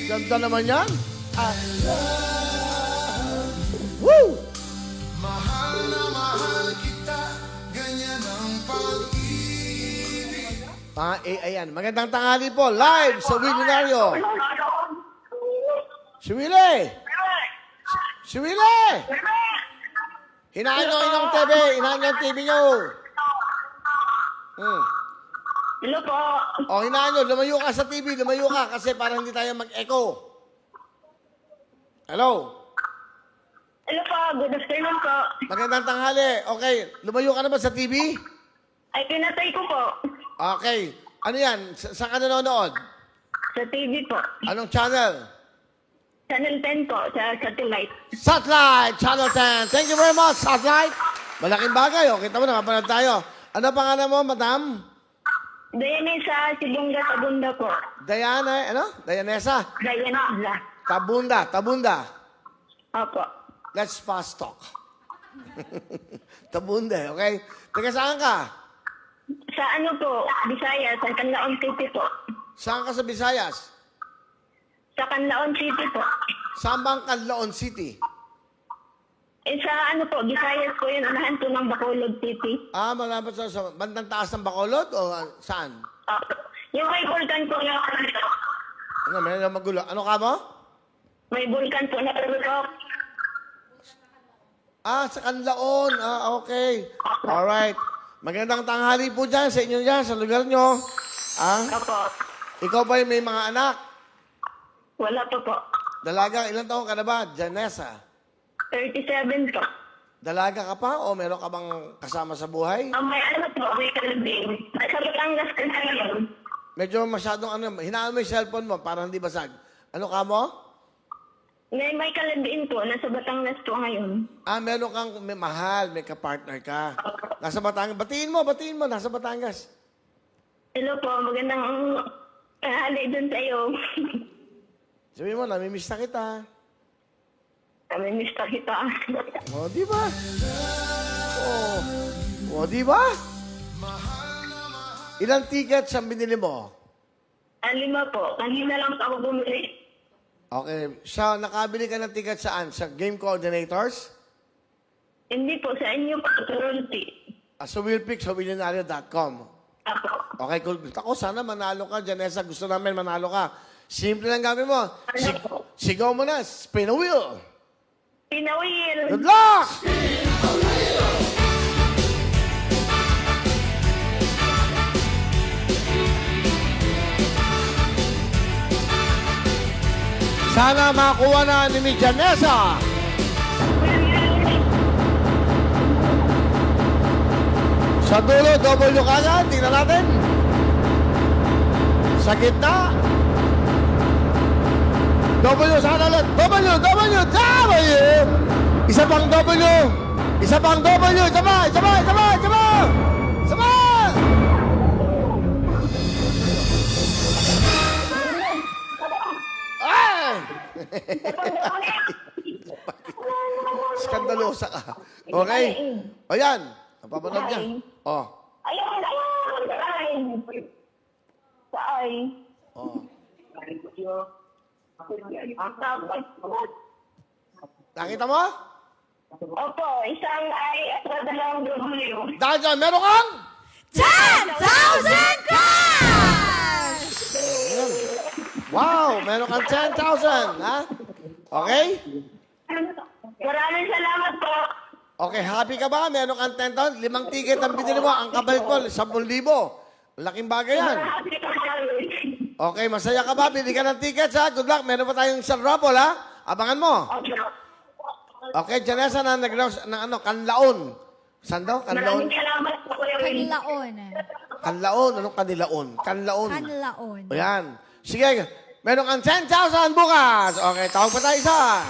Ganda naman yan. Woo! Mahal na mahal kita, ganyan ang pag-ibig. Ayan. Magandang tanghali po. Live sa Willionario. Si Willie! Si Willie! Hinaan nyo inyong TV. Hinaan nyo ang TV nyo. Hello po. O, hinaan nyo. Lumayo ka sa TV. Lumayo ka kasi para hindi tayo mag-echo. Hello? Hello po. Good afternoon po. Magandang tanghali. Okay. Lumayo ka na ba sa TV? Ay, pinatay ko po. Okay. Ano yan? Saan ka nanonood? Sa TV po. Anong channel? Channel 10 po. Sa satellite. Satellite! Channel 10. Thank you very much, Satellite. Malaking bagay. O, kita mo, nakapanood tayo. Ano pangalan mo, madam? Dayanesa Sibunga Tabunda po. Diana, ano? Dianesa? Dayanesa. Tabunda. Opo. Let's fast talk. Tabunda, okay? Taga saan ka? Sa ano po? Bisaya. Sa Canlaon City po. Saan ka sa Visayas? Sa Canlaon City po. Saan bang Canlaon City? Sa ano po? Visayas po yun. Unahan po ng Bacolod City. Malapit sa bandang taas ng Bacolod o saan? Opo. Yung may vulkan po na Ano, may magulo. Ano ka mo? may vulkan po na karutok. Sa Canlaon. Okay. Alright. Magandang tanghali po dyan sa inyo dyan, sa lugar nyo. Opo. Ikaw ba may mga anak? Wala po po. Dalaga, ilang taon ka na ba? Janessa. 37 po. Dalaga ka pa o meron ka bang kasama sa buhay? May ano po, may kalabing. Sa Batangas ka na ngayon. Medyo masyadong hinaan mo yung cellphone mo para hindi basag. Ano ka mo? May kalabing po, nasa Batangas po ngayon. Meron kang mahal, may kapartner ka. Nasa Batangas. Batiin mo, nasa Batangas. Hello po, magandang hali dun sa iyo. Sabihin mo, namimiss na kita. Namimiss pa kita. O, di ba? O, di ba? Ilang tickets ang binili mo? 5 po, kanina lang po ako bumili. Okay. Nakabili ka ng ticket saan? Sa game coordinators? Hindi po, sa inyo po, Toronto. Sa Willpix, sa Willionario.com. Ako. Okay, cool. Ako, sana manalo ka, Janessa. Gusto namin manalo ka. Simple lang gawin mo. Sigaw mo na. Spin a wheel. Pinawil. Good luck! Sana makuha na ni Janessa. Sa dulo, W kagad. Tingnan natin. Sa gitna. W, sana ulit. W. Isa pang W. Isa pa. Ay! Skandalosa ka. Okay? O yan. Napapanood niya. O. Ayun. Saan? O. Nakita mo? Opo, isang ay at dalawang W. Dahil dyan, meron kang? 10,000 cash! Wow, meron kang 10,000. Ha? Okay? Maraming salamat po. Okay, happy ka ba? Meron kang 10,000. 5 ticket ang binili mo. Ang kabalit mo, 10,000. Laking bagay yan. Happy ka sa Okay, masaya ka ba? Bili ka ng tickets, ha? Good luck. Meron pa tayong isang raffle, ha? Abangan mo. Okay, Janessa na Canlaon. Saan daw? Canlaon? Maraming salamat po, Kuya Will. Kanlaon. Canlaon. Anong kanilaon? Canlaon. Kanlaon. O yan. Sige, meron kang 10,000 bukas. Okay, tawag pa tayo isa.